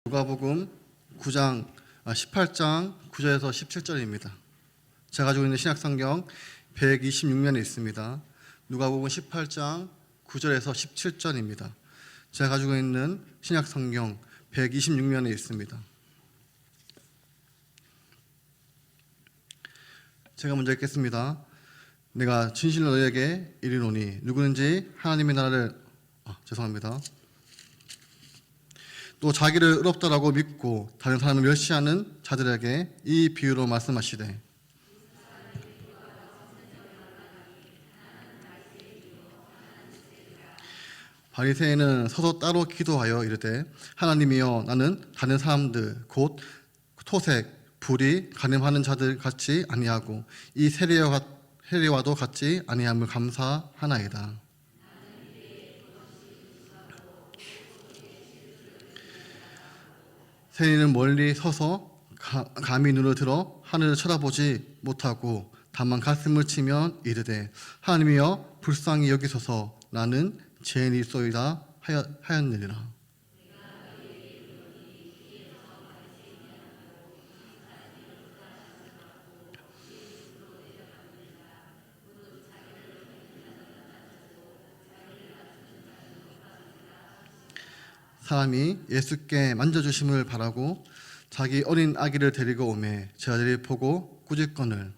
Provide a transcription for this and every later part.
누가복음 18장 9절에서 17절입니다. 제가 가지고 있는 신약성경 126면에 있습니다. 누가복음 18장 9절에서 17절입니다. 제가 가지고 있는 신약성경 126면에 있습니다. 제가 먼저 읽겠습니다. 내가 진실로 너희에게 이르노니 누구든지 하나님의 나라를 죄송합니다. 또 자기를 의롭다라고 믿고 다른 사람을 멸시하는 자들에게 이 비유로 말씀하시되 바리새인은 서서 따로 기도하여 이르되 하나님이여 나는 다른 사람들 곧 토색, 불이 간음하는 자들 같이 아니하고 이 세리와도 같이 아니함을 감사하나이다. 세리는 멀리 서서 감히 눈을 들어 하늘을 쳐다보지 못하고 다만 가슴을 치며 이르되 하나님이여 불쌍히 여기소서 나는 죄인이소이다 하였느니라. 사람이 예수께 만져주심을 바라고 자기 어린 아기를 데리고 오매 제자들이 보고 꾸짖거늘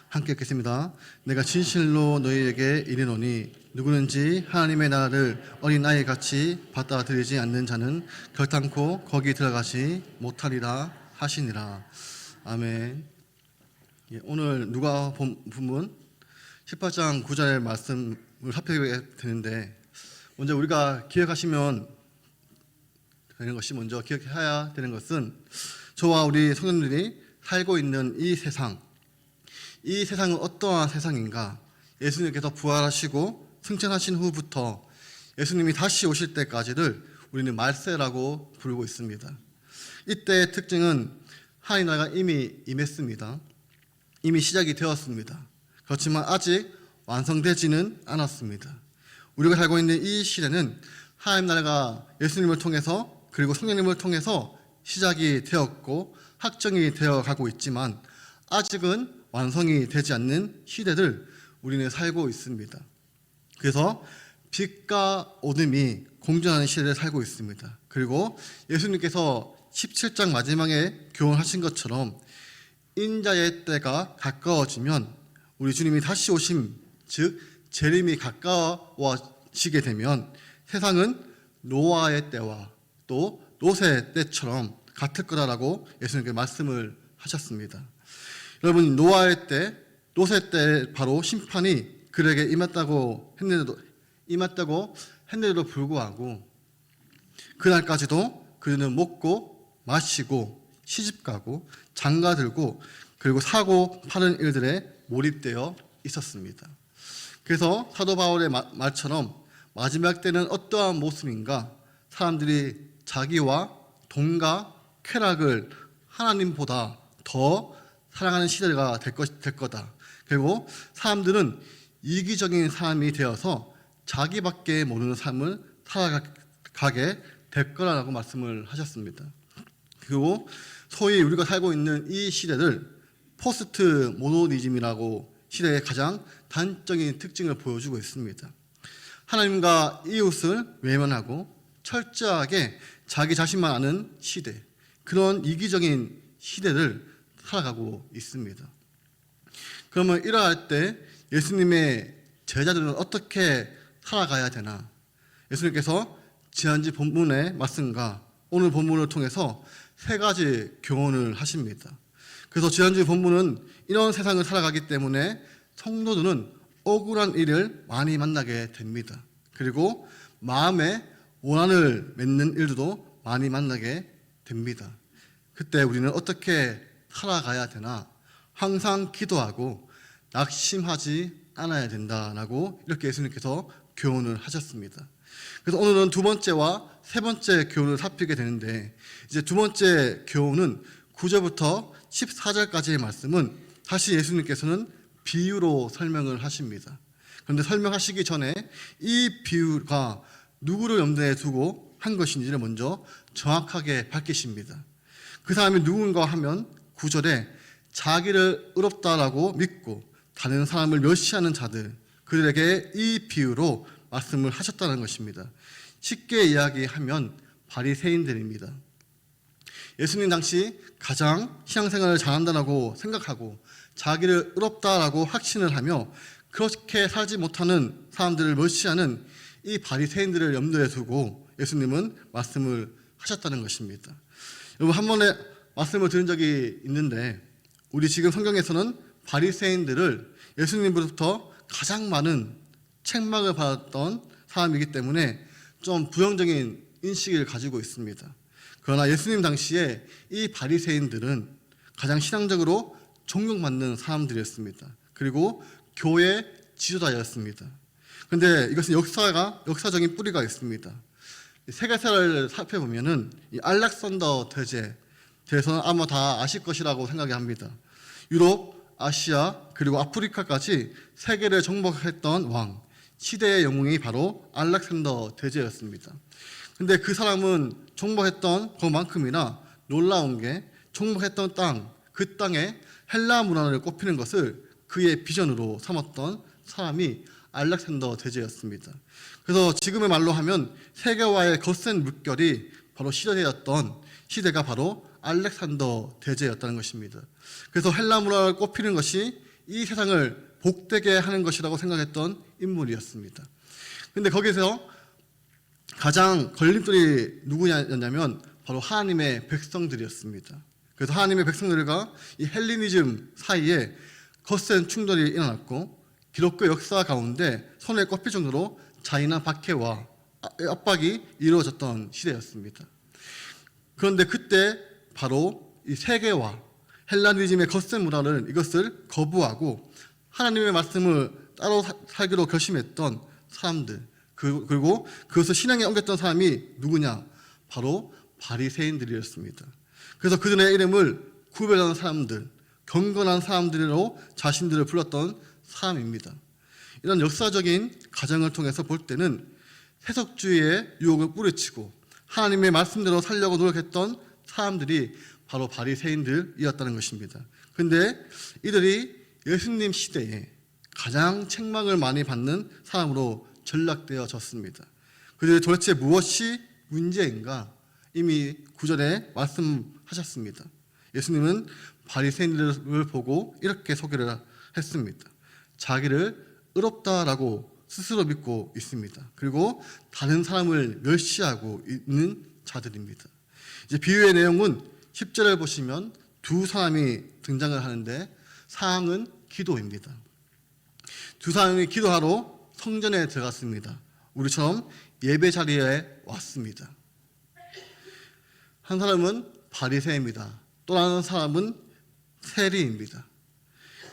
함께 읽겠습니다. 내가 진실로 너희에게 이르노니 누구든지 하나님의 나라를 어린아이 같이 받아들이지 않는 자는 결단코 거기 들어가지 못하리라 하시니라. 아멘. 오늘 누가복음 18장 9절 말씀을 살펴보게 되는데 먼저 우리가 기억하시면 되는 것이 먼저 기억해야 되는 것은 저와 우리 성도들이 살고 있는 이 세상은 어떠한 세상인가? 예수님께서 부활하시고 승천하신 후부터 예수님이 다시 오실 때까지를 우리는 말세라고 부르고 있습니다. 이때의 특징은 하나님 나라가 이미 임했습니다. 이미 시작이 되었습니다. 그렇지만 아직 완성되지는 않았습니다. 우리가 살고 있는 이 시대는 하나님 나라가 예수님을 통해서 그리고 성령님을 통해서 시작이 되었고 확정이 되어가고 있지만 아직은 완성이 되지 않는 시대를 우리는 살고 있습니다. 그래서 빛과 어둠이 공존하는 시대를 살고 있습니다. 그리고 예수님께서 17장 마지막에 교훈하신 것처럼 인자의 때가 가까워지면 우리 주님이 다시 오심 즉 재림이 가까워지게 되면 세상은 노아의 때와 또 롯의 때처럼 같을 거다라고 예수님께서 말씀을 하셨습니다. 여러분 노아의 때, 롯의 때 바로 심판이 그에게 임했다고 했는데도 불구하고 그날까지도 그는 먹고 마시고 시집가고 장가들고 그리고 사고 파는 일들에 몰입되어 있었습니다. 그래서 사도 바울의 말처럼 마지막 때는 어떠한 모습인가? 사람들이 자기와 돈과 쾌락을 하나님보다 더 사랑하는 시대가 될 거다. 그리고 사람들은 이기적인 삶이 되어서 자기밖에 모르는 삶을 살아가게 될 거라고 말씀을 하셨습니다. 그리고 소위 우리가 살고 있는 이 시대를 포스트 모더니즘이라고 시대의 가장 단적인 특징을 보여주고 있습니다. 하나님과 이웃을 외면하고 철저하게 자기 자신만 아는 시대, 그런 이기적인 시대를 살아가고 있습니다. 그러면 이러할 때 예수님의 제자들은 어떻게 살아가야 되나? 예수님께서 지난주 본문의 말씀과 오늘 본문을 통해서 세 가지 교훈을 하십니다. 그래서 지난주 본문은 이런 세상을 살아가기 때문에 성도들은 억울한 일을 많이 만나게 됩니다. 그리고 마음에 원한을 맺는 일들도 많이 만나게 됩니다. 그때 우리는 어떻게 살아가야 되나? 항상 기도하고 낙심하지 않아야 된다라고 이렇게 예수님께서 교훈을 하셨습니다. 그래서 오늘은 두 번째와 세 번째 교훈을 살피게 되는데 이제 두 번째 교훈은 9절부터 14절까지의 말씀은 다시 예수님께서는 비유로 설명을 하십니다. 그런데 설명하시기 전에 이 비유가 누구를 염두에 두고 한 것인지를 먼저 정확하게 밝히십니다. 그 사람이 누군가 하면 9절에 자기를 의롭다라고 믿고 다른 사람을 멸시하는 자들, 그들에게 이 비유로 말씀을 하셨다는 것입니다. 쉽게 이야기하면 바리새인들입니다. 예수님 당시 가장 신앙생활을 잘한다라고 생각하고 자기를 의롭다라고 확신을 하며 그렇게 살지 못하는 사람들을 멸시하는 이 바리새인들을 염두에 두고 예수님은 말씀을 하셨다는 것입니다. 여러분, 한 번에 말씀을 들은 적이 있는데 우리 지금 성경에서는 바리새인들을 예수님으로부터 가장 많은 책망을 받았던 사람이기 때문에 좀 부정적인 인식을 가지고 있습니다. 그러나 예수님 당시에 이 바리새인들은 가장 신앙적으로 존경받는 사람들이었습니다. 그리고 교회 지도자였습니다. 그런데 이것은 역사적인 뿌리가 있습니다. 세계사를 살펴보면은 이 알렉산더 대제에 대해서는 아마 다 아실 것이라고 생각이 합니다. 유럽, 아시아 그리고 아프리카까지 세계를 정복했던 왕, 시대의 영웅이 바로 알렉산더 대제였습니다. 근데 그 사람은 정복했던 것만큼이나 놀라운 게 정복했던 땅, 그 땅에 헬라 문화를 꼽히는 것을 그의 비전으로 삼았던 사람이 알렉산더 대제였습니다. 그래서 지금의 말로 하면 세계와의 거센 물결이 바로 시작되었던 시대가 바로 알렉산더 대제였다는 것입니다. 그래서 헬라 문화를 꼽히는 것이 이 세상을 복되게 하는 것이라고 생각했던 인물이었습니다. 그런데 거기서 가장 걸림돌이 누구냐면 바로 하나님의 백성들이었습니다. 그래서 하나님의 백성들과 이 헬리니즘 사이에 거센 충돌이 일어났고 기독교 역사 가운데 손에 꼽힐 정도로 잔인한 박해와 압박이 이루어졌던 시대였습니다. 그런데 그때 바로 이 세계와 헬라니즘의 거센 문화를 이것을 거부하고 하나님의 말씀을 따로 살기로 결심했던 사람들, 그리고 그것을 신앙에 옮겼던 사람이 누구냐? 바로 바리새인들이었습니다. 그래서 그들의 이름을 구별하는 사람들, 경건한 사람들로 자신들을 불렀던 사람입니다. 이런 역사적인 과정을 통해서 볼 때는 해석주의의 유혹을 뿌리치고 하나님의 말씀대로 살려고 노력했던 사람들이 바로 바리새인들이었다는 것입니다. 그런데 이들이 예수님 시대에 가장 책망을 많이 받는 사람으로 전락되어졌습니다. 그들이 도대체 무엇이 문제인가? 이미 9절에 말씀하셨습니다. 예수님은 바리새인들을 보고 이렇게 소개를 했습니다. 자기를 의롭다라고 스스로 믿고 있습니다. 그리고 다른 사람을 멸시하고 있는 자들입니다. 이제 비유의 내용은 10절을 보시면 두 사람이 등장을 하는데 사항은 기도입니다. 두 사람이 기도하러 성전에 들어갔습니다. 우리처럼 예배 자리에 왔습니다. 한 사람은 바리새인입니다. 또 다른 사람은 세리입니다.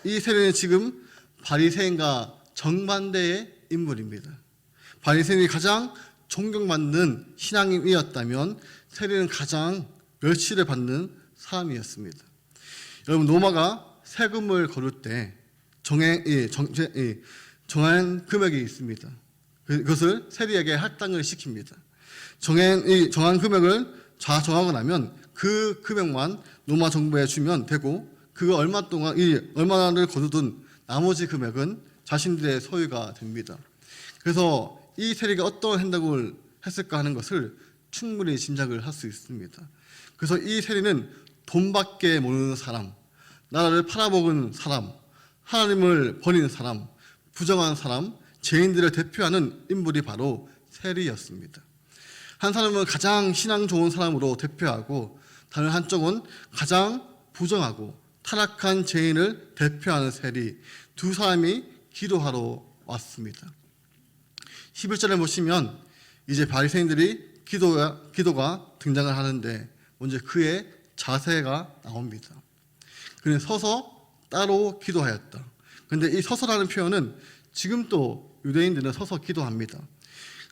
이 세리는 지금 바리새인과 정반대의 인물입니다. 바리새인이 가장 존경받는 신앙인이었다면 세리는 가장 멸시를 받는 사람이었습니다. 여러분, 로마가 세금을 거둘 때 정한 금액이 있습니다. 그것을 세리에게 할당을 시킵니다. 정한 금액을 다 정하고 나면 그 금액만 로마 정부에 주면 되고 그 얼마를 거두든 나머지 금액은 자신들의 소유가 됩니다. 그래서 이 세리가 어떤 행동을 했을까 하는 것을 충분히 짐작을 할 수 있습니다. 그래서 이 세리는 돈밖에 모르는 사람, 나라를 팔아먹은 사람, 하나님을 버리는 사람, 부정한 사람, 죄인들을 대표하는 인물이 바로 세리였습니다. 한 사람은 가장 신앙 좋은 사람으로 대표하고 다른 한쪽은 가장 부정하고 타락한 죄인을 대표하는 세리, 두 사람이 기도하러 왔습니다. 11절에 보시면 이제 바리새인들이 기도가 등장을 하는데 먼저 그의 자세가 나옵니다. 그는 서서 따로 기도하였다. 그런데 이 서서라는 표현은 지금도 유대인들은 서서 기도합니다.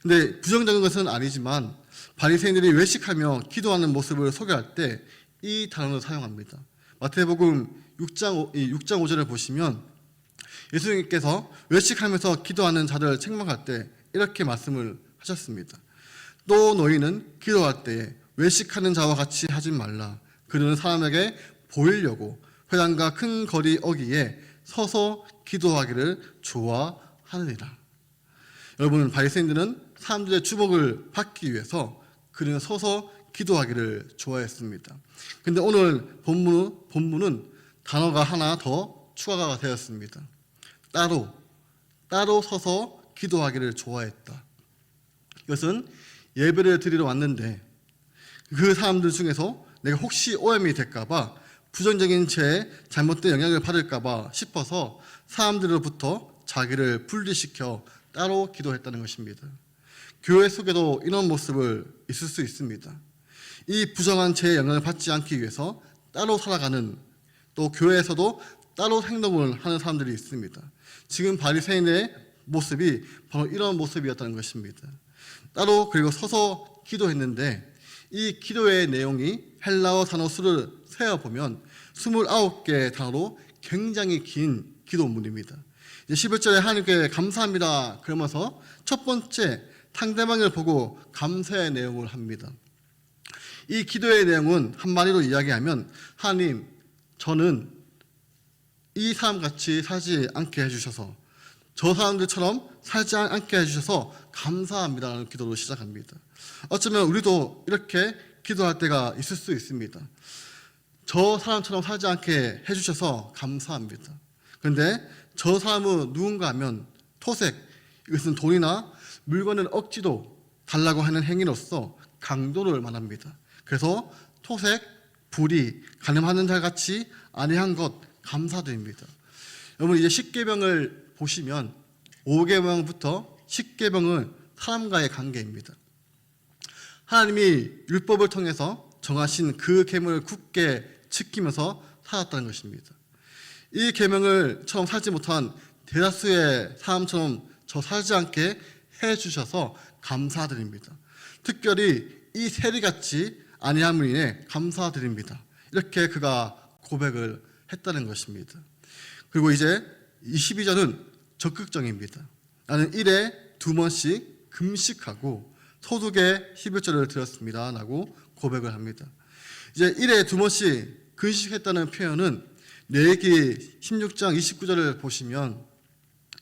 근데 부정적인 것은 아니지만 바리새인들이 외식하며 기도하는 모습을 소개할 때 이 단어를 사용합니다. 마태복음 6장 5절을 보시면 예수님께서 외식하면서 기도하는 자들을 책망할 때 이렇게 말씀을 하셨습니다. 또 너희는 기도할 때에 외식하는 자와 같이 하지 말라. 그들은 사람에게 보이려고 회당과 큰 거리 어귀에 서서 기도하기를 좋아하느니라. 여러분, 바리새인들은 사람들의 주목을 받기 위해서 그들은 서서 기도하기를 좋아했습니다. 근데 오늘 본문은 단어가 하나 더 추가가 되었습니다. 따로 서서 기도하기를 좋아했다. 이것은 예배를 드리러 왔는데 그 사람들 중에서 내가 혹시 오염이 될까봐 부정적인 죄에 잘못된 영향을 받을까봐 싶어서 사람들로부터 자기를 분리시켜 따로 기도했다는 것입니다. 교회 속에도 이런 모습을 있을 수 있습니다. 이 부정한 죄의 영향을 받지 않기 위해서 따로 살아가는, 또 교회에서도 따로 행동을 하는 사람들이 있습니다. 지금 바리새인의 모습이 바로 이런 모습이었다는 것입니다. 따로 그리고 서서 기도했는데 이 기도의 내용이 헬라어 단어 수를 세어보면 29개의 단어로 굉장히 긴 기도문입니다. 11절에 하나님께 감사합니다 그러면서 첫 번째 상대방을 보고 감사의 내용을 합니다. 이 기도의 내용은 한마디로 이야기하면 하나님, 저는 이 사람같이 살지 않게 해주셔서, 저 사람들처럼 살지 않게 해주셔서 감사합니다라는 기도로 시작합니다. 어쩌면 우리도 이렇게 기도할 때가 있을 수 있습니다. 저 사람처럼 살지 않게 해주셔서 감사합니다. 그런데 저 사람은 누군가 하면 토색, 이것은 돈이나 물건을 억지로 달라고 하는 행위로서 강도를 말합니다. 그래서 토색, 불의, 간음하는 자같이 아니한 것 감사드립니다. 여러분, 이제 십계명을 보시면 5계명부터 10계명은 사람과의 관계입니다. 하나님이 율법을 통해서 정하신 그 계명을 굳게 지키면서 살았다는 것입니다. 이 계명을 처럼 살지 못한 대다수의 사람처럼 저 살지 않게 해주셔서 감사드립니다. 특별히 이 세리같이 아니함을 인해 감사드립니다. 이렇게 그가 고백을 했다는 것입니다. 그리고 이제 22절은 적극적입니다. 나는 1에 2번씩 금식하고 소득의 11절을 드렸습니다 라고 고백을 합니다. 이제 1에 2번씩 금식했다는 표현은 레위기 16장 29절을 보시면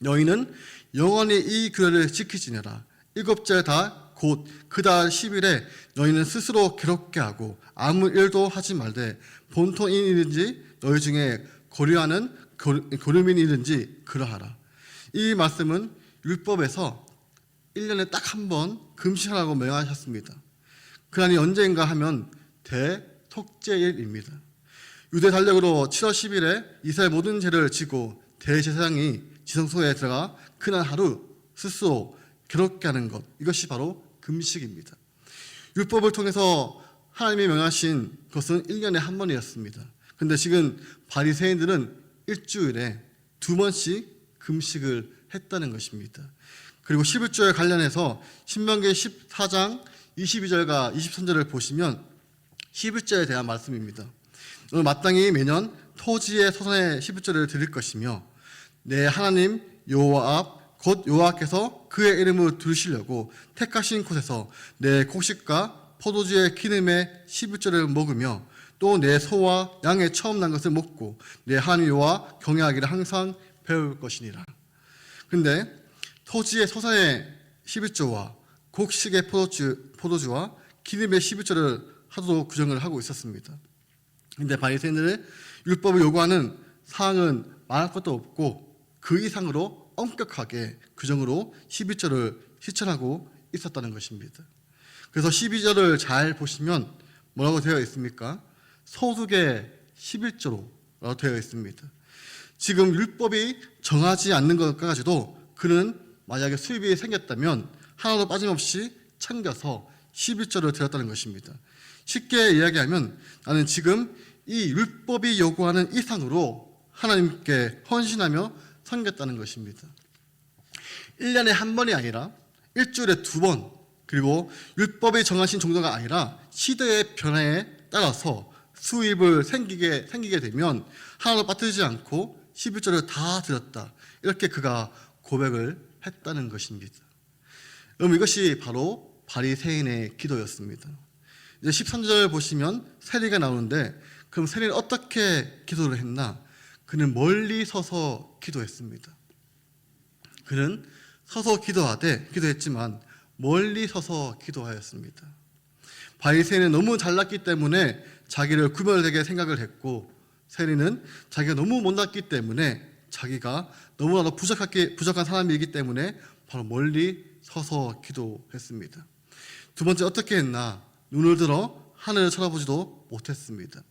너희는 영원히 이 규례를 지키지니라. 7째 달 곧 그 달 10일에 너희는 스스로 괴롭게 하고 아무 일도 하지 말되 본토인이든지 너희 중에 고려하는 고르민이든지 그러하라. 이 말씀은 율법에서 1년에 딱 한 번 금식하라고 명하셨습니다. 그날이 언제인가 하면 대속죄일입니다. 유대 달력으로 7월 10일에 이스라엘 모든 죄를 지고 대제사장이 지성소에 들어가 그날 하루 스스로 괴롭게 하는 것, 이것이 바로 금식입니다. 율법을 통해서 하나님이 명하신 것은 1년에 한 번이었습니다. 그런데 지금 바리새인들은 일주일에 2번씩 금식을 했다는 것입니다. 그리고 11조에 관련해서 신명기 14장 22절과 23절을 보시면 11조에 대한 말씀입니다. 오늘 마땅히 매년 토지의 소산의 11조를 드릴 것이며 내 하나님 여호와 앞 곧 여호와께서 그의 이름을 두시려고 택하신 곳에서 내 곡식과 포도주의 기름의 11조를 먹으며 또 내 소와 양의 처음 난 것을 먹고 내 하나님 여호와 경외하기를 항상 배울 것이니라. 그런데 토지의 소산의 11조와 곡식의 포도주와 기름의 11조를 하도록 규정을 하고 있었습니다. 그런데 바리새인들의 율법을 요구하는 사항은 말할 것도 없고 그 이상으로 엄격하게 규정으로 12절을 실천하고 있었다는 것입니다. 그래서 12절을 잘 보시면 뭐라고 되어 있습니까? 소득의 11조로 되어 있습니다. 지금 율법이 정하지 않는 것까지도 그는 만약에 수입이 생겼다면 하나도 빠짐없이 챙겨서 11조를 드렸다는 것입니다. 쉽게 이야기하면 나는 지금 이 율법이 요구하는 이상으로 하나님께 헌신하며 섬겼다는 것입니다. 1년에 한 번이 아니라 일주일에 2번, 그리고 율법이 정하신 정도가 아니라 시대의 변화에 따라서 수입을 생기게 되면 하나도 빠뜨리지 않고 11조를 다 드렸다. 이렇게 그가 고백을 했다는 것입니다. 여러분, 이것이 바로 바리새인의 기도였습니다. 이제 13절 보시면 세리가 나오는데, 그럼 세리는 어떻게 기도를 했나? 그는 멀리 서서 기도했습니다. 그는 서서 기도했지만 멀리 서서 기도하였습니다. 바리새인은 너무 잘났기 때문에 자기를 구별되게 생각을 했고, 세리는 자기가 너무 못났기 때문에 자기가 너무나도 부족한 사람이기 때문에 바로 멀리 서서 기도했습니다. 두 번째, 어떻게 했나? 눈을 들어 하늘을 쳐다보지도 못했습니다.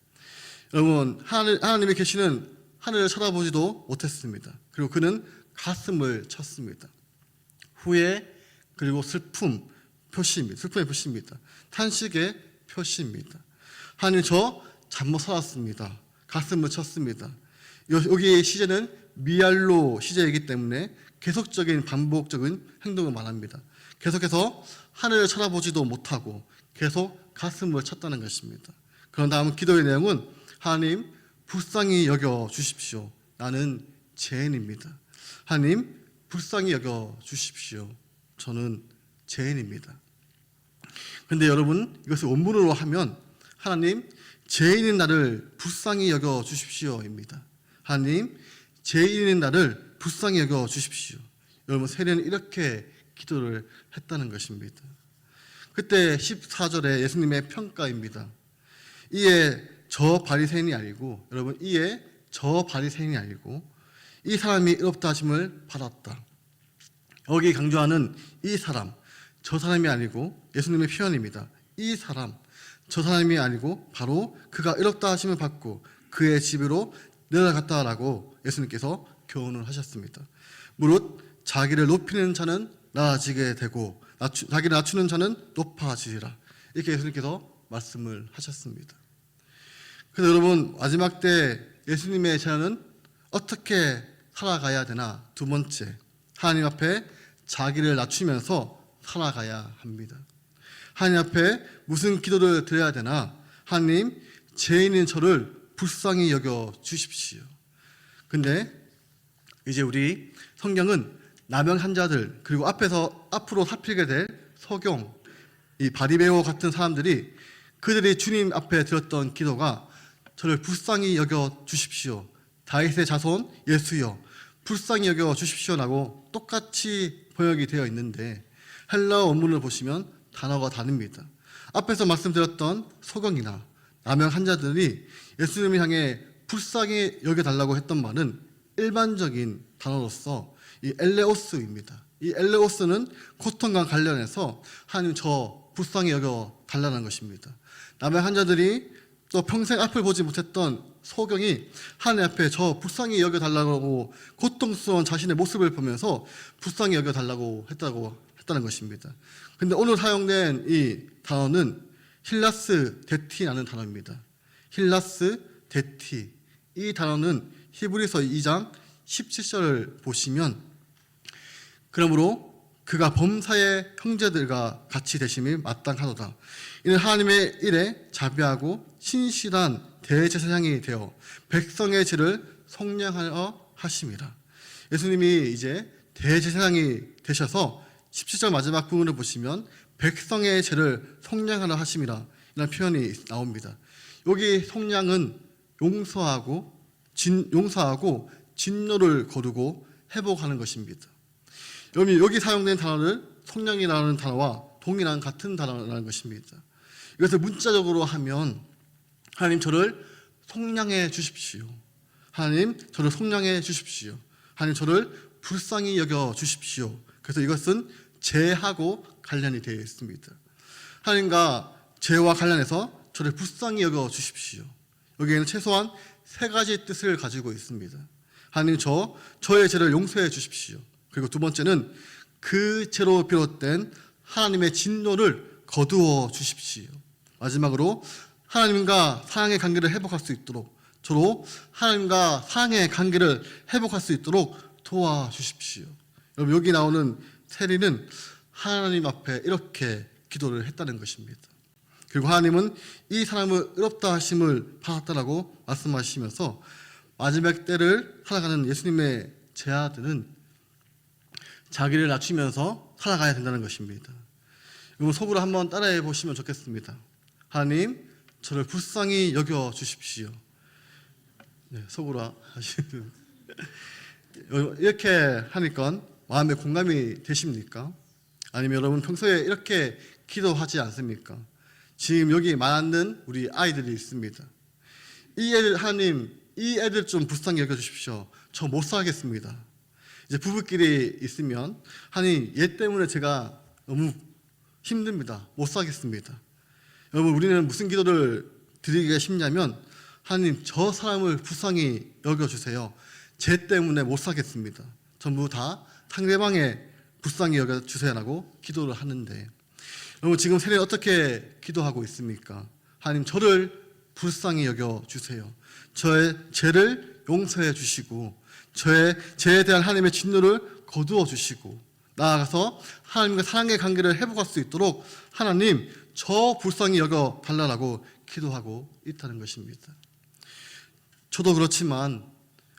여러분, 하나님이 계시는 하늘을 쳐다보지도 못했습니다. 그리고 그는 가슴을 쳤습니다. 후회 그리고 슬픔의 표시입니다. 탄식의 표시입니다. 하나님, 저 잘못 살았습니다. 가슴을 쳤습니다. 여기의 시제는 미알로 시제이기 때문에 계속적인 반복적인 행동을 말합니다. 계속해서 하늘을 쳐다보지도 못하고 계속 가슴을 쳤다는 것입니다. 그런 다음 기도의 내용은, 하나님, 불쌍히 여겨 주십시오. 나는 죄인입니다. 하나님, 불쌍히 여겨 주십시오. 저는 죄인입니다. 그런데 여러분, 이것을 원문으로 하면 하나님, 죄인인 나를 불쌍히 여겨 주십시오입니다. 하나님, 죄인인 나를 불쌍히 여겨 주십시오. 여러분, 세리는 이렇게 기도를 했다는 것입니다. 그때 14절에 예수님의 평가입니다. 이에 저 바리새인이 아니고, 여러분, 이에 저 바리새인이 아니고 이 사람이 의롭다 하심을 받았다. 여기 강조하는 이 사람, 저 사람이 아니고 예수님의 표현입니다. 이 사람, 저 사람이 아니고 바로 그가 의롭다 하심을 받고 그의 집으로 내려갔다라고 예수님께서 교훈을 하셨습니다. 무릇 자기를 높이는 자는 낮아지게 되고 자기를 낮추는 자는 높아지리라. 이렇게 예수님께서 말씀을 하셨습니다. 그래서 여러분, 마지막 때 예수님의 제안은 어떻게 살아가야 되나? 두 번째, 하나님 앞에 자기를 낮추면서 살아가야 합니다. 하나님 앞에 무슨 기도를 드려야 되나? 하나님, 죄인인 저를 불쌍히 여겨 주십시오. 근데 이제 우리 성경은 남영한 자들, 그리고 앞으로 살피게 될 서경, 이 바리새인 같은 사람들이 그들이 주님 앞에 드렸던 기도가 저를 불쌍히 여겨 주십시오. 다윗의 자손 예수여 불쌍히 여겨 주십시오라고 똑같이 번역이 되어 있는데, 헬라어 원문을 보시면 단어가 다릅니다. 앞에서 말씀드렸던 서경이나 남영한 자들이 예수님을 향해 불쌍히 여겨달라고 했던 말은 일반적인 단어로서 이 엘레오스입니다. 이 엘레오스는 고통과 관련해서 하나님, 저 불쌍히 여겨달라는 것입니다. 남영한 자들이 또 평생 앞을 보지 못했던 소경이 하나님 앞에 저 불쌍히 여겨달라고 고통스러운 자신의 모습을 보면서 불쌍히 여겨달라고 했다는 것입니다. 근데 오늘 사용된 이 단어는 힐라스 데티라는 단어입니다. 힐라스 데티. 이 단어는 히브리서 2장 17절을 보시면, 그러므로 그가 범사의 형제들과 같이 되심이 마땅하도다. 이는 하나님의 일에 자비하고 신실한 대제사장이 되어 백성의 죄를 속량하여 하심이라. 예수님이 이제 대제사장이 되셔서 17절 마지막 부분을 보시면 백성의 죄를 속량하려 하심이라 이라는 표현이 나옵니다. 여기 속량은 용서하고 진노를 거두고 회복하는 것입니다. 여기 사용된 단어를 속량이라는 단어와 동일한 같은 단어라는 것입니다. 이것을 문자적으로 하면, 하나님, 저를 속량해 주십시오. 하나님, 저를 속량해 주십시오. 하나님, 저를 불쌍히 여겨 주십시오. 그래서 이것은 죄하고 관련이 되어 있습니다. 하나님과 죄와 관련해서 저를 불쌍히 여겨 주십시오. 여기에는 최소한 세 가지 뜻을 가지고 있습니다. 하나님, 저의 죄를 용서해 주십시오. 그리고 두 번째는 그 죄로 비롯된 하나님의 진노를 거두어 주십시오. 마지막으로 하나님과 사랑의 관계를 회복할 수 있도록, 저로 하나님과 사랑의 관계를 회복할 수 있도록 도와주십시오. 여러분, 여기 나오는 세리는 하나님 앞에 이렇게 기도를 했다는 것입니다. 그리고 하나님은 이 사람을 의롭다 하심을 받았다라고 말씀하시면서 마지막 때를 살아가는 예수님의 제자들은 자기를 낮추면서 살아가야 된다는 것입니다. 여러분 속으로 한번 따라해 보시면 좋겠습니다. 하나님, 저를 불쌍히 여겨 주십시오. 네, 속으로 하시는 이렇게 하니까 마음에 공감이 되십니까? 아니면 여러분 평소에 이렇게 기도하지 않습니까? 지금 여기 많은 우리 아이들이 있습니다. 이 애들 하나님, 이 애들 좀 불쌍히 여겨주십시오. 저 못 살겠습니다. 이제 부부끼리 있으면 하나님, 얘 때문에 제가 너무 힘듭니다. 못 살겠습니다. 여러분 우리는 무슨 기도를 드리기가 쉽냐면 하나님, 저 사람을 불쌍히 여겨주세요. 쟤 때문에 못 살겠습니다. 전부 다 상대방의 불쌍히 여겨주세요라고 기도를 하는데, 여러분 지금 세례 어떻게 기도하고 있습니까? 하나님, 저를 불쌍히 여겨주세요. 저의 죄를 용서해 주시고 저의 죄에 대한 하나님의 진노를 거두어 주시고 나아가서 하나님과 사랑의 관계를 회복할 수 있도록 하나님, 저 불쌍히 여겨달라고 기도하고 있다는 것입니다. 저도 그렇지만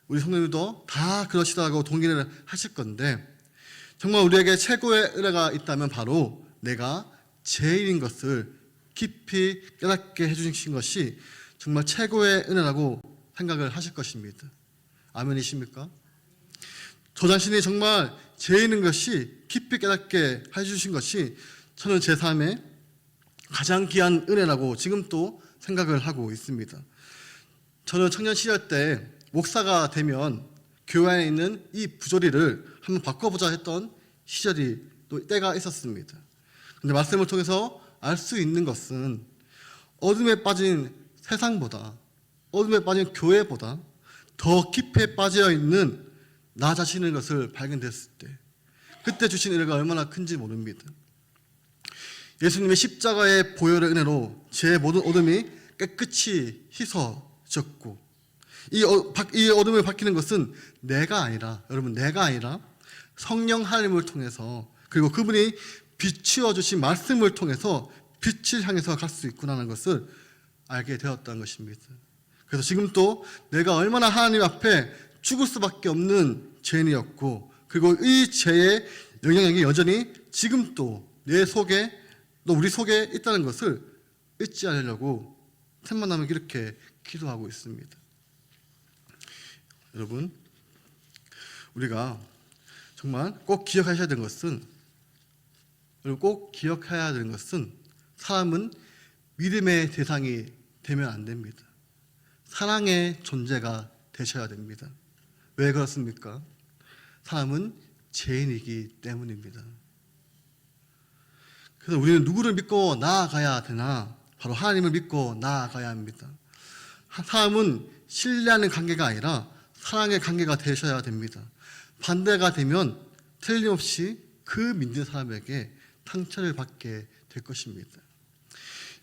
우리 성도님도 다 그러시다고 동의를 하실 건데, 정말 우리에게 최고의 은혜가 있다면 바로 내가 죄인인 것을 깊이 깨닫게 해주신 것이 정말 최고의 은혜라고 생각을 하실 것입니다. 아멘이십니까? 저 자신이 정말 죄인인 것이 깊이 깨닫게 해주신 것이 저는 제 삶에 가장 귀한 은혜라고 지금 또 생각을 하고 있습니다. 저는 청년 시절 때 목사가 되면 교회 안에 있는 이 부조리를 한번 바꿔보자 했던 시절이 또 때가 있었습니다. 근데 말씀을 통해서 알 수 있는 것은 어둠에 빠진 세상보다, 어둠에 빠진 교회보다 더 깊이 빠져 있는 나 자신의 것을 발견됐을 때, 그때 주신 은혜가 얼마나 큰지 모릅니다. 예수님의 십자가의 보혈의 은혜로 제 모든 어둠이 깨끗이 씻어졌고, 이 어둠을 밝히는 것은 내가 아니라, 여러분 내가 아니라 성령 하나님을 통해서, 그리고 그분이 비추어 주신 말씀을 통해서 빛을 향해서 갈 수 있구나라는 것을 알게 되었다는 것입니다. 그래서 지금 또 내가 얼마나 하나님 앞에 죽을 수밖에 없는 죄인이었고, 그리고 이 죄의 영향력이 여전히 지금 또 내 속에, 또 우리 속에 있다는 것을 잊지 않으려고 틈만 이렇게 기도하고 있습니다. 여러분, 우리가 정말 꼭 기억하셔야 되는 것은, 사람은 믿음의 대상이 되면 안 됩니다. 사랑의 존재가 되셔야 됩니다. 왜 그렇습니까? 사람은 죄인이기 때문입니다. 그래서 우리는 누구를 믿고 나아가야 되나? 바로 하나님을 믿고 나아가야 합니다. 사람은 신뢰하는 관계가 아니라 사랑의 관계가 되셔야 됩니다. 반대가 되면 틀림없이 그 믿는 사람에게 상처를 받게 될 것입니다.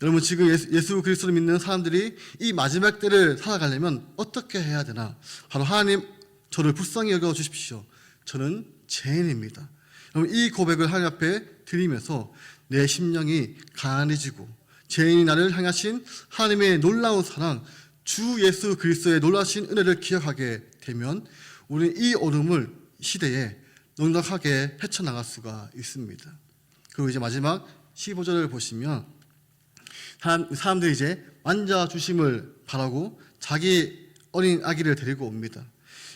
여러분 지금 예수 그리스도를 믿는 사람들이 이 마지막 때를 살아가려면 어떻게 해야 되나? 바로 하나님, 저를 불쌍히 여겨 주십시오. 저는 죄인입니다. 여러분 이 고백을 하나님 앞에 드리면서 내 심령이 가난해지고 죄인이 나를 향하신 하나님의 놀라운 사랑, 주 예수 그리스도의 놀라신 은혜를 기억하게 되면 우리는 이 어둠을 시대에 넉넉하게 헤쳐나갈 수가 있습니다. 그리고 이제 마지막 15절을 보시면 사람들이 이제 만져주심을 바라고 자기 어린 아기를 데리고 옵니다.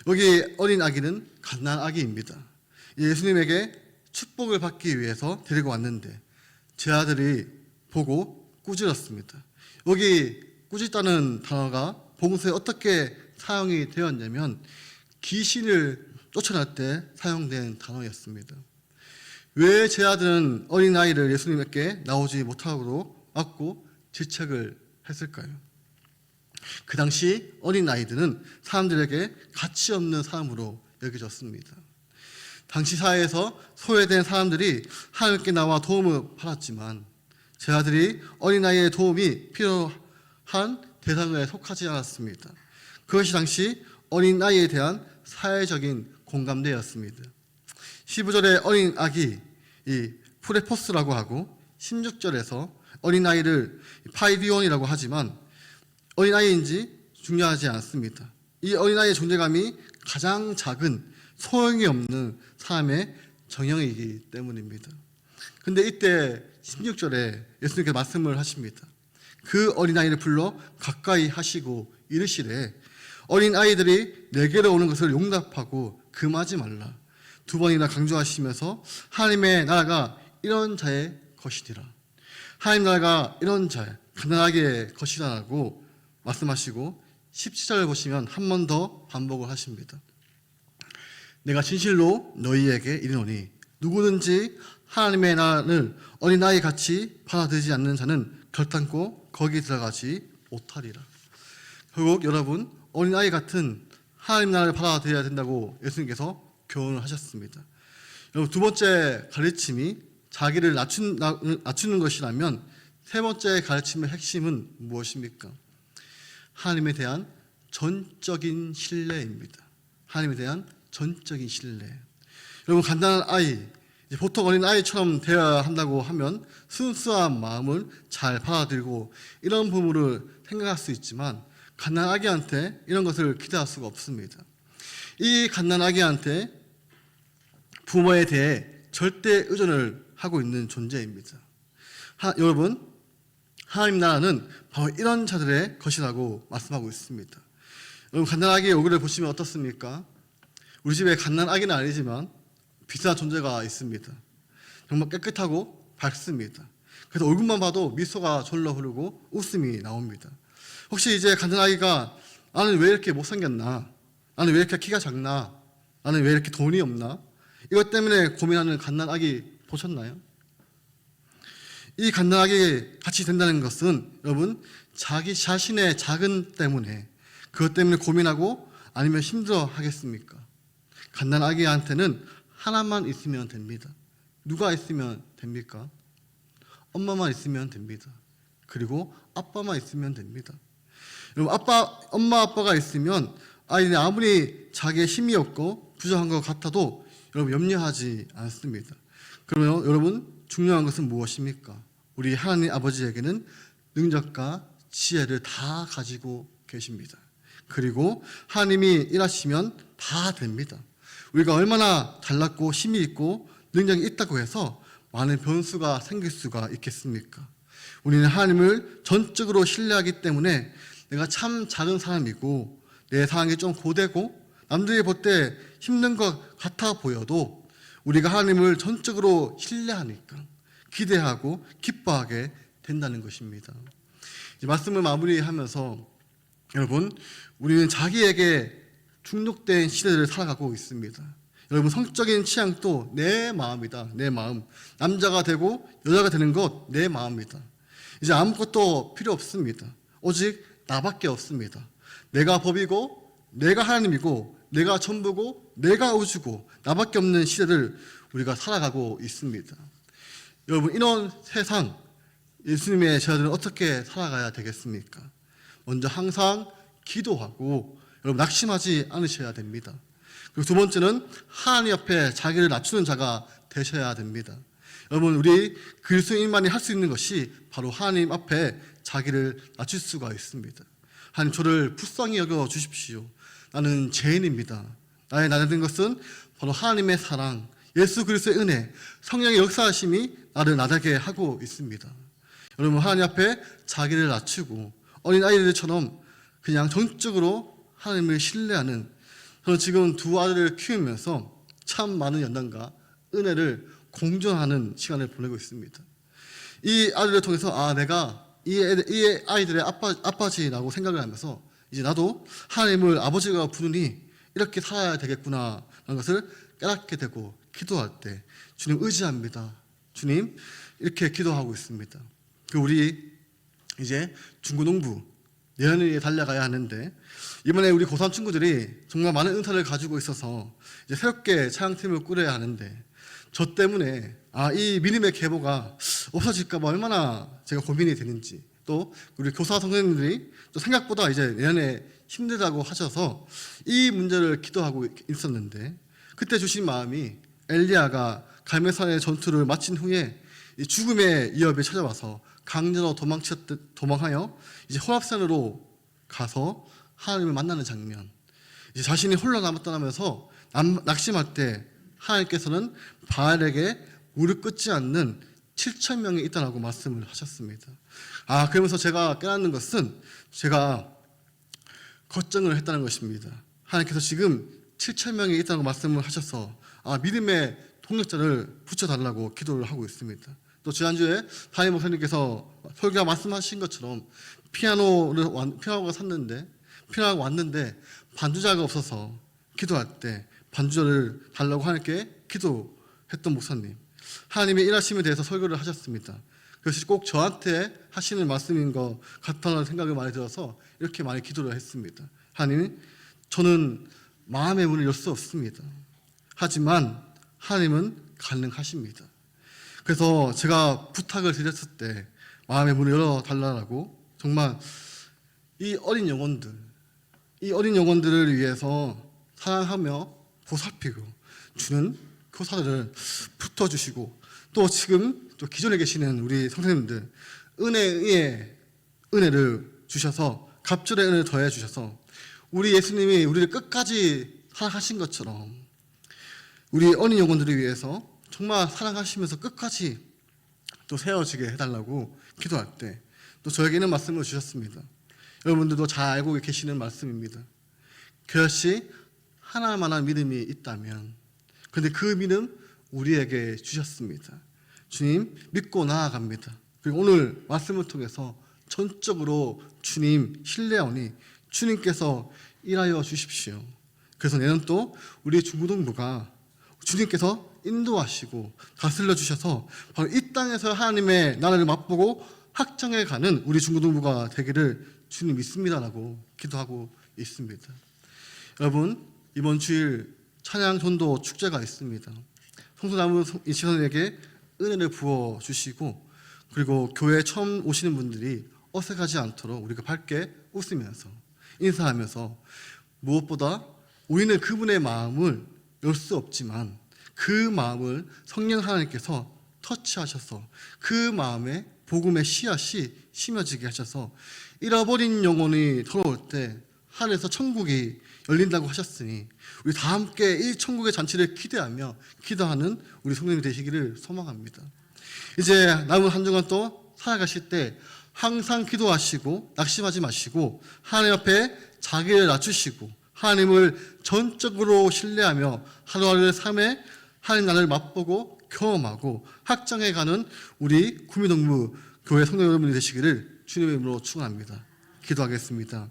여기 어린 아기는 갓난 아기입니다. 예수님에게 축복을 받기 위해서 데리고 왔는데 제자들이 보고 꾸짖었습니다. 여기 꾸짖다는 단어가 복음서에 어떻게 사용이 되었냐면 귀신을 쫓아낼 때 사용된 단어였습니다. 왜 제자들은 어린아이를 예수님께 나오지 못하도록 막고 질책을 했을까요? 그 당시 어린아이들은 사람들에게 가치 없는 사람으로 여겨졌습니다. 당시 사회에서 소외된 사람들이 하나님께 나와 도움을 받았지만 제자들이 어린아이의 도움이 필요한 대상에 속하지 않았습니다. 그것이 당시 어린아이에 대한 사회적인 공감대였습니다. 15절의 어린 아기, 이 프레포스라고 하고 16절에서 어린아이를 파이디온이라고 하지만 어린아이인지 중요하지 않습니다. 이 어린아이의 존재감이 가장 작은 소용이 없는 사람의 정형이기 때문입니다. 근데 이때 16절에 예수님께서 말씀을 하십니다. 그 어린아이를 불러 가까이 하시고 이르시되 어린아이들이 내게로 오는 것을 용납하고 금하지 말라. 두 번이나 강조하시면서 하나님의 나라가 이런 자의 것이니라. 하나님 나라가 이런 자, 가난하게 것이라고 말씀하시고 17절을 보시면 한 번 더 반복을 하십니다. 내가 진실로 너희에게 이르노니 누구든지 하나님의 나라를 어린아이 같이 받아들이지 않는 자는 결단코 거기 들어가지 못하리라. 결국 여러분 어린아이 같은 하나님 나라를 받아들여야 된다고 예수님께서 교훈을 하셨습니다. 여러분 두 번째 가르침이 자기를 낮추는 것이라면 세 번째 가르침의 핵심은 무엇입니까? 하나님에 대한 전적인 신뢰입니다. 하나님에 대한 전적인 신뢰. 여러분 간단한 아이, 보통 어린 아이처럼 되어야 한다고 하면 순수한 마음을 잘 받아들이고 이런 부분을 생각할 수 있지만 갓난 아기한테 이런 것을 기대할 수가 없습니다. 이 갓난 아기한테 부모에 대해 절대 의존을 하고 있는 존재입니다. 여러분 하나님 나라는 바로 이런 자들의 것이라고 말씀하고 있습니다. 여러분 갓난 아기의 얼굴을 보시면 어떻습니까? 우리 집에 갓난 아기는 아니지만 비슷한 존재가 있습니다. 정말 깨끗하고 밝습니다. 그래서 얼굴만 봐도 미소가 절로 흐르고 웃음이 나옵니다. 혹시 이제 갓난 아기가 나는 왜 이렇게 못생겼나? 나는 왜 이렇게 키가 작나? 나는 왜 이렇게 돈이 없나? 이것 때문에 고민하는 갓난 아기 보셨나요? 이 갓난 아기 같이 된다는 것은 여러분 자기 자신의 작은 때문에 그것 때문에 고민하고 아니면 힘들어 하겠습니까? 갓난 아기한테는 하나만 있으면 됩니다. 누가 있으면 됩니까? 엄마만 있으면 됩니다. 그리고 아빠만 있으면 됩니다. 여러분 엄마 아빠가 있으면 아이는 아무리 자기의 힘이 없고 부족한 것 같아도 여러분 염려하지 않습니다. 그러면 여러분 중요한 것은 무엇입니까? 우리 하나님 아버지에게는 능력과 지혜를 다 가지고 계십니다. 그리고 하나님이 일하시면 다 됩니다. 우리가 얼마나 잘났고 힘이 있고 능력이 있다고 해서 많은 변수가 생길 수가 있겠습니까? 우리는 하나님을 전적으로 신뢰하기 때문에 내가 참 작은 사람이고 내 상황이 좀 고되고 남들이 볼 때 힘든 것 같아 보여도 우리가 하나님을 전적으로 신뢰하니까 기대하고 기뻐하게 된다는 것입니다. 이 말씀을 마무리하면서 여러분 우리는 자기에게 중독된 시대를 살아가고 있습니다. 여러분 성적인 취향도 내 마음이다. 내 마음. 남자가 되고 여자가 되는 것 내 마음이다. 이제 아무것도 필요 없습니다. 오직 나밖에 없습니다. 내가 법이고 내가 하나님이고 내가 전부고 내가 우주고 나밖에 없는 시대를 우리가 살아가고 있습니다. 여러분 이런 세상 예수님의 제자들은 어떻게 살아가야 되겠습니까? 먼저 항상 기도하고 여러분 낙심하지 않으셔야 됩니다. 그리고 두 번째는 하나님 앞에 자기를 낮추는 자가 되셔야 됩니다. 여러분 우리 그리스도인만이 할 수 있는 것이 바로 하나님 앞에 자기를 낮출 수가 있습니다. 하나님 저를 불쌍히 여겨 주십시오. 나는 죄인입니다. 나의 나된 것은 바로 하나님의 사랑, 예수 그리스도의 은혜, 성령의 역사하심이 나를 나다게 하고 있습니다. 여러분 하나님 앞에 자기를 낮추고 어린아이들처럼 그냥 정적으로 하나님을 신뢰하는, 저는 지금 두 아들을 키우면서 참 많은 연단과 은혜를 공존하는 시간을 보내고 있습니다. 이 아들을 통해서 내가 이 아이들의 아빠지라고 생각을 하면서 이제 나도 하나님을 아버지가 부르니 이렇게 살아야 되겠구나 라는 것을 깨닫게 되고, 기도할 때 주님 의지합니다. 주님 이렇게 기도하고 있습니다. 우리 이제 중고농부 내년에 달려가야 하는데, 이번에 우리 고3 친구들이 정말 많은 은사를 가지고 있어서 이제 새롭게 차양팀을 꾸려야 하는데, 저 때문에 이 믿음의 계보가 없어질까 봐 얼마나 제가 고민이 되는지, 또 우리 교사 선생님들이 또 생각보다 이제 내년에 힘들다고 하셔서 이 문제를 기도하고 있었는데, 그때 주신 마음이 엘리야가 갈멜산의 전투를 마친 후에 이 죽음의 위협이 찾아와서 강제로 도망하여 이제 호랍산으로 가서 하나님을 만나는 장면. 이제 자신이 홀로 남았다면서 낙심할 때 하나님께서는 바알에게 무릎 꿇지 않는 7,000명이 있다라고 말씀을 하셨습니다. 그러면서 제가 깨닫는 것은 제가 걱정을 했다는 것입니다. 하나님께서 지금 7,000명이 있다고 말씀을 하셔서 믿음의 동력자를 붙여달라고 기도를 하고 있습니다. 또 지난주에 담임 목사님께서 설교가 말씀하신 것처럼 피아노가 왔는데 반주자가 없어서 기도할 때 반주자를 달라고 하나님께 기도했던 목사님, 하나님의 일하심에 대해서 설교를 하셨습니다. 그것이 꼭 저한테 하시는 말씀인 것 같다는 생각이 많이 들어서 이렇게 많이 기도를 했습니다. 하나님, 저는 마음의 문을 열 수 없습니다. 하지만 하나님은 가능하십니다. 그래서 제가 부탁을 드렸을 때 마음의 문을 열어달라고 정말 이 어린 영혼들을 위해서 사랑하며 보살피고 주는 교사들을 붙어주시고 또 지금 또 기존에 계시는 우리 선생님들 은혜의 은혜를 주셔서 갑절의 은혜를 더해 주셔서 우리 예수님이 우리를 끝까지 사랑하신 것처럼 우리 어린 영혼들을 위해서 정말 사랑하시면서 끝까지 또 세워지게 해달라고 기도할 때 또 저에게 이런 말씀을 주셨습니다. 여러분들도 잘 알고 계시는 말씀입니다. 그것이 하나만한 믿음이 있다면, 그런데 그 믿음 우리에게 주셨습니다. 주님 믿고 나아갑니다. 그리고 오늘 말씀을 통해서 전적으로 주님 신뢰하오니 주님께서 일하여 주십시오. 그래서 내년 또 우리 중고등부가 주님께서 인도하시고 다스려 주셔서 바로 이 땅에서 하나님의 나라를 맛보고 확장해 가는 우리 중고등부가 되기를 주님 믿습니다라고 기도하고 있습니다. 여러분, 이번 주일 찬양 전도 축제가 있습니다. 성소나무 이시선에게 은혜를 부어 주시고, 그리고 교회에 처음 오시는 분들이 어색하지 않도록 우리가 밝게 웃으면서 인사하면서, 무엇보다 우리는 그분의 마음을 열 수 없지만 그 마음을 성령 하나님께서 터치하셔서 그 마음에 복음의 씨앗이 심어지게 하셔서 잃어버린 영혼이 돌아올 때 하늘에서 천국이 열린다고 하셨으니 우리 다 함께 이 천국의 잔치를 기대하며 기도하는 우리 성도님이 되시기를 소망합니다. 이제 남은 한 주간 또 살아가실 때 항상 기도하시고 낙심하지 마시고 하나님 앞에 자기를 낮추시고 하나님을 전적으로 신뢰하며 하루하루의 삶에 하나님 나라를 맛보고 경험하고 확장해가는 우리 구미동부 교회 성도 여러분이 되시기를 주님의 이름으로 축원합니다. 기도하겠습니다.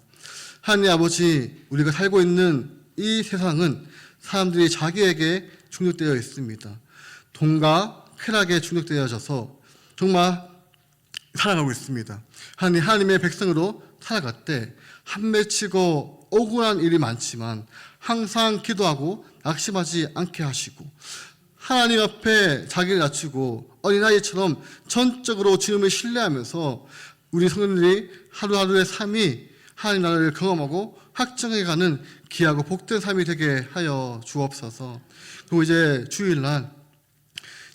하나님 아버지, 우리가 살고 있는 이 세상은 사람들이 자기에게 중독되어 있습니다. 돈과 쾌락에 중독되어져서 정말 살아가고 있습니다. 하나님의 백성으로 살아갈 때 한맺히고 억울한 일이 많지만 항상 기도하고 낙심하지 않게 하시고 하나님 앞에 자기를 낮추고 어린아이처럼 전적으로 주님을 신뢰하면서 우리 성도들이 하루하루의 삶이 하나님 나라를 경험하고 확정해가는 귀하고 복된 삶이 되게 하여 주옵소서. 그리고 이제 주일날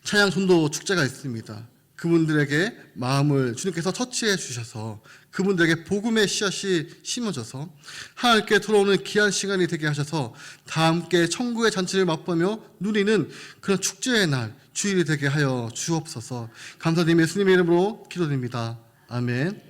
찬양 전도 축제가 있습니다. 그분들에게 마음을 주님께서 터치해 주셔서 그분들에게 복음의 씨앗이 심어져서 하나님께 돌아오는 귀한 시간이 되게 하셔서 다 함께 천국의 잔치를 맛보며 누리는 그런 축제의 날 주일이 되게 하여 주옵소서. 감사드리며 예수님의 이름으로 기도드립니다. 아멘.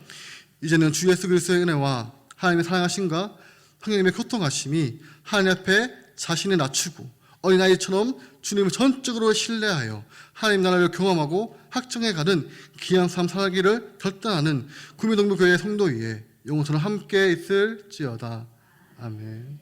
이제는 주 예수 그리스도의 은혜와 하나님의 사랑하심과 성령님의 교통하심이 하나님 앞에 자신을 낮추고 어린아이처럼 주님을 전적으로 신뢰하여 하나님 나라를 경험하고 확정해가는 귀한 삶 살기를 결단하는 구미동부교회 성도 위에 영원토록 함께 있을지어다. 아멘.